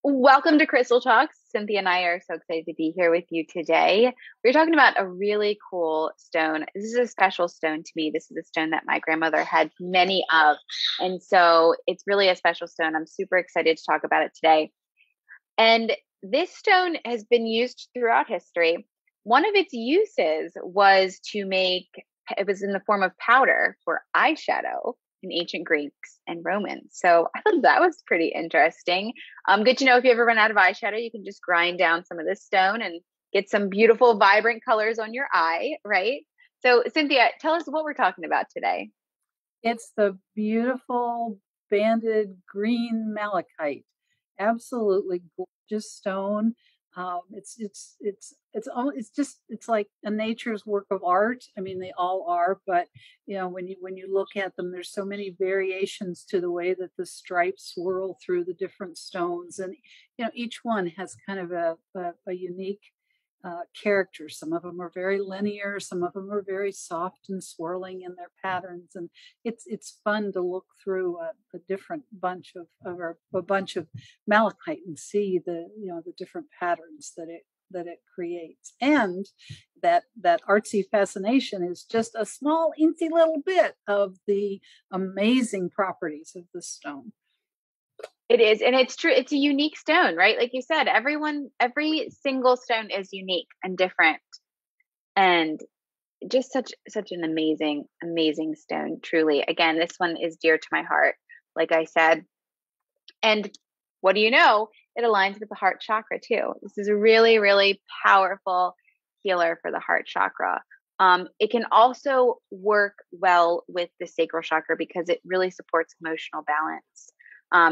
Welcome to Crystal Talks. Cynthia and I are so excited to be here with you today. We're talking about a really cool stone. This is a special stone to me. This is a stone that my grandmother had many of. And so it's really a special stone. I'm super excited to talk about it today. And this stone has been used throughout history. One of its uses was to make, it was in the form of powder for eyeshadow in ancient Greeks and Romans. So I thought that was pretty interesting. Good to know if you ever run out of eyeshadow, you can just grind down some of this stone and get some beautiful, vibrant colors on your eye, right? So Cynthia, tell us what we're talking about today. It's the beautiful banded green malachite. Absolutely gorgeous stone. It's like a nature's work of art. I mean, they all are, but when you look at them, there's so many variations to the way that the stripes swirl through the different stones, and each one has kind of a unique characters. Some of them are very linear, some of them are very soft and swirling in their patterns, and it's fun to look through a different bunch or a bunch of malachite and see the different patterns that it creates. And that artsy fascination is just a small incy little bit of the amazing properties of the stone. It is, and it's true. It's a unique stone, right? Like you said, every single stone is unique and different, and just such an amazing stone. Truly, again, this one is dear to my heart, like I said. And what do you know? It aligns with the heart chakra too. This is a really powerful healer for the heart chakra. It can also work well with the sacral chakra because it really supports emotional balance.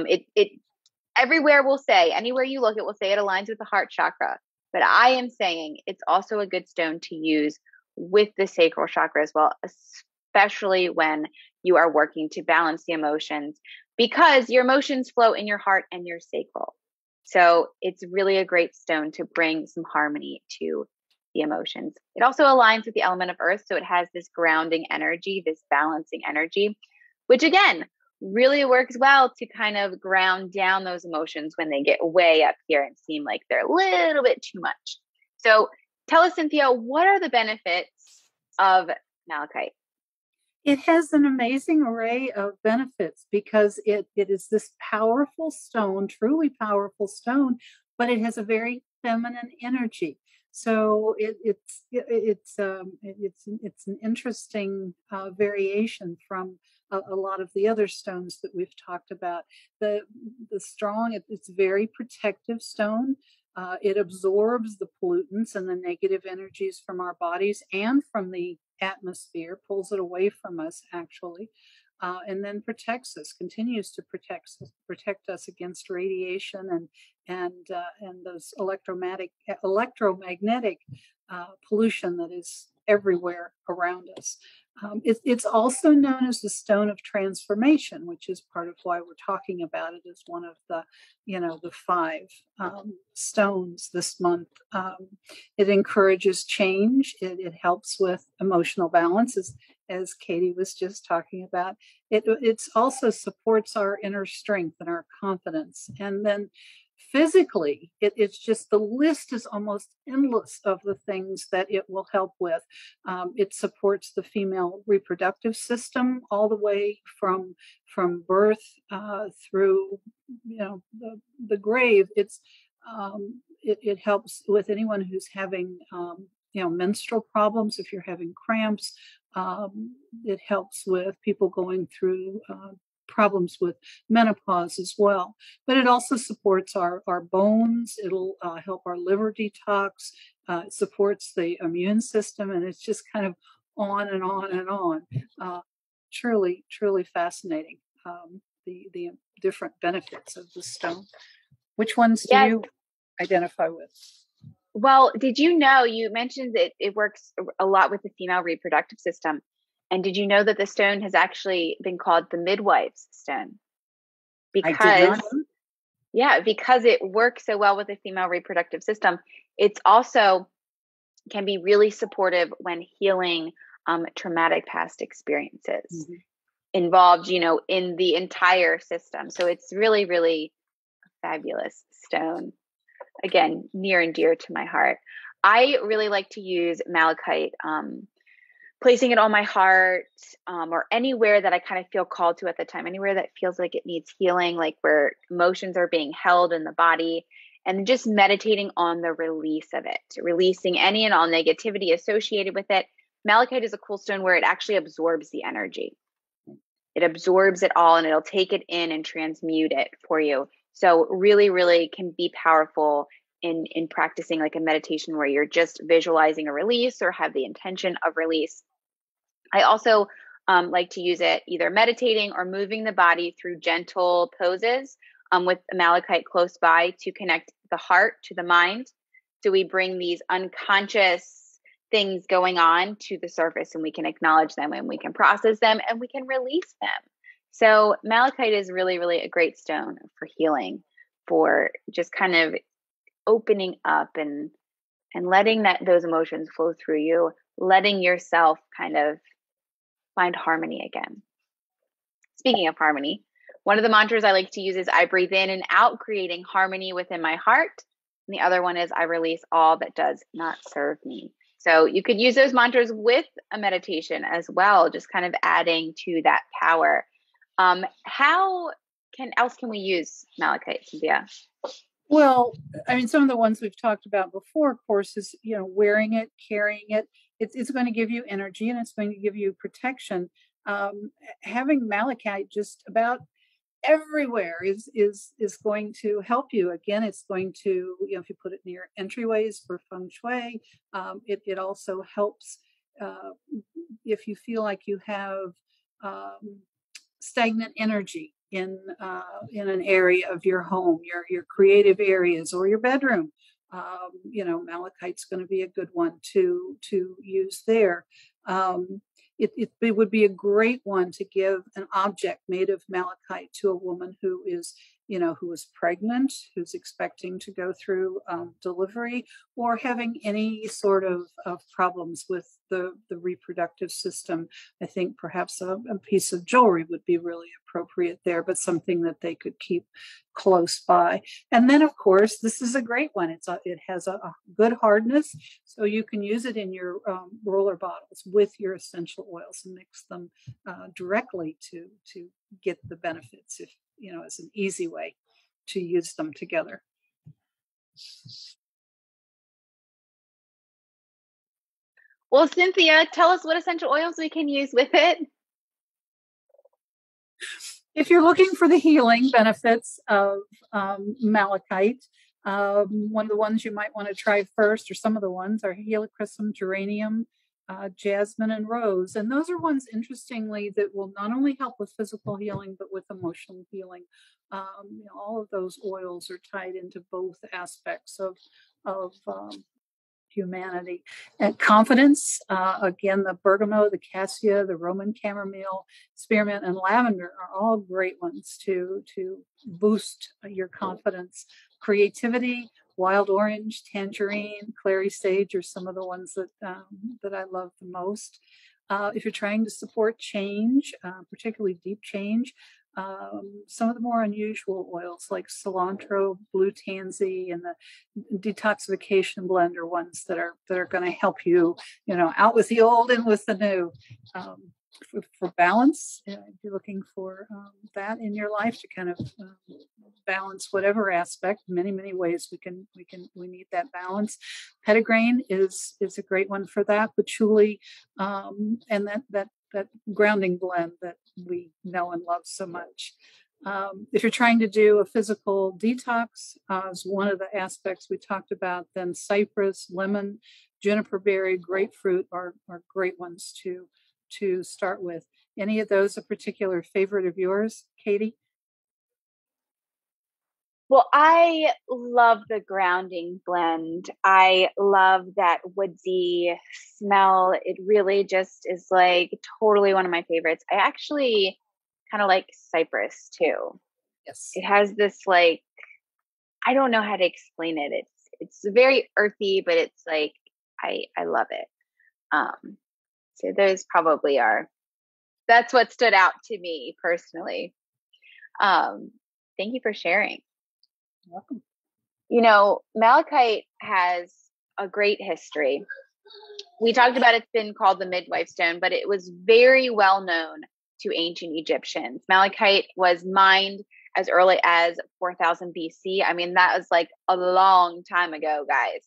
It everywhere will say, anywhere you look, it will say it aligns with the heart chakra. But I am saying it's also a good stone to use with the sacral chakra as well, especially when you are working to balance the emotions, because your emotions flow in your heart and your sacral. So it's really a great stone to bring some harmony to the emotions. It also aligns with the element of earth. So it has this grounding energy, this balancing energy, which again, really works well to kind of ground down those emotions when they get way up here and seem like they're a little bit too much. So tell us, Cynthia, what are the benefits of malachite? It has an amazing array of benefits because it is this powerful stone, truly powerful stone, but it has a very feminine energy. So it's an interesting variation from a lot of the other stones that we've talked about. It's very protective stone. It absorbs the pollutants and the negative energies from our bodies and from the atmosphere, pulls it away from us actually, and then continues to protect us against radiation and those electromagnetic pollution that is everywhere around us. It's also known as the stone of transformation, which is part of why we're talking about it as one of the five stones this month. It encourages change. It helps with emotional balance, as Katie was just talking about. It also supports our inner strength and our confidence. And then physically, it's just, the list is almost endless of the things that it will help with. It supports the female reproductive system all the way from birth through the grave. It helps with anyone who's having menstrual problems. If you're having cramps, it helps with people going through problems with menopause as well. But it also supports our bones. It'll help our liver detox. It supports the immune system, and it's just kind of on and on and on. Truly fascinating. The different benefits of the stone. Which ones do you identify with? Well, did you know, you mentioned that it works a lot with the female reproductive system. And did you know that the stone has actually been called the midwife's stone? Because it works so well with the female reproductive system. It's also can be really supportive when healing traumatic past experiences involved, in the entire system. So it's really fabulous stone. Again, near and dear to my heart. I really like to use malachite, placing it on my heart, or anywhere that I kind of feel called to at the time, anywhere that feels like it needs healing, like where emotions are being held in the body, and just meditating on the release of it, releasing any and all negativity associated with it. Malachite is a cool stone where it actually absorbs the energy. It absorbs it all and it'll take it in and transmute it for you. So really, really can be powerful in practicing like a meditation where you're just visualizing a release or have the intention of release. I also like to use it either meditating or moving the body through gentle poses with malachite close by to connect the heart to the mind. So we bring these unconscious things going on to the surface and we can acknowledge them and we can process them and we can release them. So malachite is really, really a great stone for healing, for just kind of opening up and letting those emotions flow through you, letting yourself kind of find harmony again. Speaking of harmony, one of the mantras I like to use is I breathe in and out, creating harmony within my heart. And the other one is I release all that does not serve me. So you could use those mantras with a meditation as well, just kind of adding to that power. How else can we use malachite, Cynthia? Well, I mean, some of the ones we've talked about before, of course, is, wearing it, carrying it. It's going to give you energy and it's going to give you protection. Having malachite just about everywhere is going to help you. Again, it's going to, if you put it near entryways for feng shui, it also helps if you feel like you have stagnant energy in an area of your home, your creative areas, or your bedroom. Malachite's going to be a good one to use there. It would be a great one to give an object made of malachite to a woman who is pregnant, who's expecting to go through delivery, or having any sort of problems with the reproductive system. I think perhaps a piece of jewelry would be really appropriate there, but something that they could keep close by. And then, of course, this is a great one. It has a good hardness, so you can use it in your roller bottles with your essential oils and mix them directly to get the benefits, if as an easy way to use them together. Well, Cynthia, tell us what essential oils we can use with it. If you're looking for the healing benefits of malachite, one of the ones you might want to try first, or some of the ones, are helichrysum, geranium, jasmine, and rose. And those are ones, interestingly, that will not only help with physical healing, but with emotional healing. All of those oils are tied into both aspects of humanity. And confidence, again, the bergamot, the cassia, the Roman chamomile, spearmint, and lavender are all great ones to boost your confidence. Creativity, wild orange, tangerine, clary sage are some of the ones that I love the most. If you're trying to support change, particularly deep change, some of the more unusual oils like cilantro, blue tansy, and the detoxification blend are ones that are going to help you, out with the old and with the new. For balance, if you're looking for that in your life to kind of balance whatever aspect, many ways we need that balance. Petitgrain is a great one for that. Patchouli, and that grounding blend that we know and love so much. If you're trying to do a physical detox, as one of the aspects we talked about, then cypress, lemon, juniper berry, grapefruit are great ones to start with. Any of those a particular favorite of yours, Katie? Well, I love the grounding blend. I love that woodsy smell. It really just is like totally one of my favorites. I actually kind of like cypress too. Yes. It has this like, I don't know how to explain it. It's very earthy, but it's like I love it. So those probably that's what stood out to me personally. Thank you for sharing. Welcome. Malachite has a great history. We talked about it's been called the midwife stone, but it was very well known to ancient Egyptians. Malachite was mined as early as 4000 BC. I mean, that was like a long time ago, guys.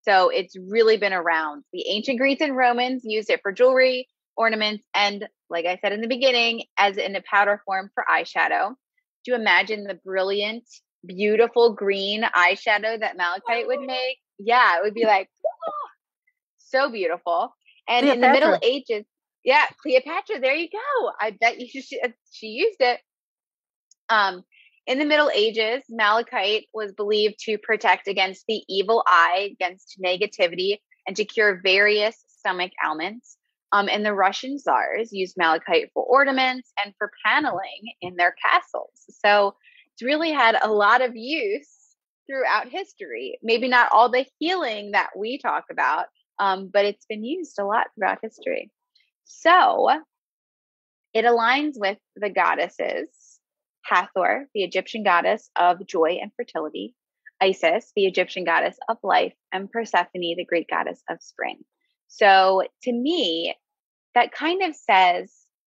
So it's really been around. The ancient Greeks and Romans used it for jewelry, ornaments, and like I said in the beginning, as in a powder form for eyeshadow. Do you imagine the brilliant, beautiful green eyeshadow that malachite would make? Yeah, it would be like, so beautiful. And in the Middle Cleopatra. Ages, yeah, Cleopatra, there you go. I bet you she used it. Um, in the Middle Ages, malachite was believed to protect against the evil eye, against negativity, and to cure various stomach ailments. And the Russian czars used malachite for ornaments and for paneling in their castles. So it's really had a lot of use throughout history. Maybe not all the healing that we talk about, but it's been used a lot throughout history. So it aligns with the goddesses Hathor, the Egyptian goddess of joy and fertility, Isis, the Egyptian goddess of life, and Persephone, the Greek goddess of spring. So to me, that kind of says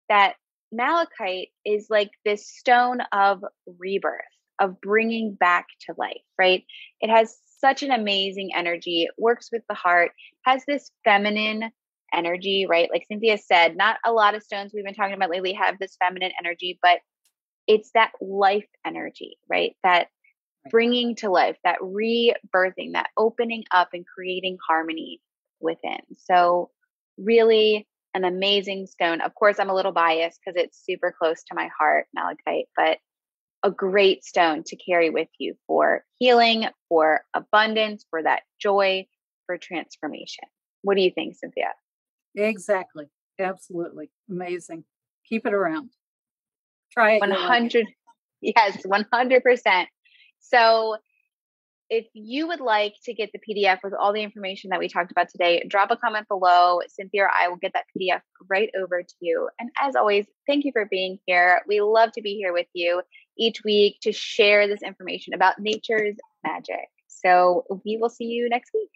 that malachite is like this stone of rebirth, of bringing back to life, right? It has such an amazing energy, it works with the heart, has this feminine energy, right? Like Cynthia said, not a lot of stones we've been talking about lately have this feminine energy, but it's that life energy, right? That bringing to life, that rebirthing, that opening up and creating harmony within. So, really an amazing stone. Of course, I'm a little biased because it's super close to my heart, malachite, but a great stone to carry with you for healing, for abundance, for that joy, for transformation. What do you think, Cynthia? Exactly. Absolutely. Amazing. Keep it around. Try it. You'll like it. 100. Yes, 100%. So if you would like to get the PDF with all the information that we talked about today, drop a comment below. Cynthia or I will get that PDF right over to you. And as always, thank you for being here. We love to be here with you each week to share this information about nature's magic. So we will see you next week.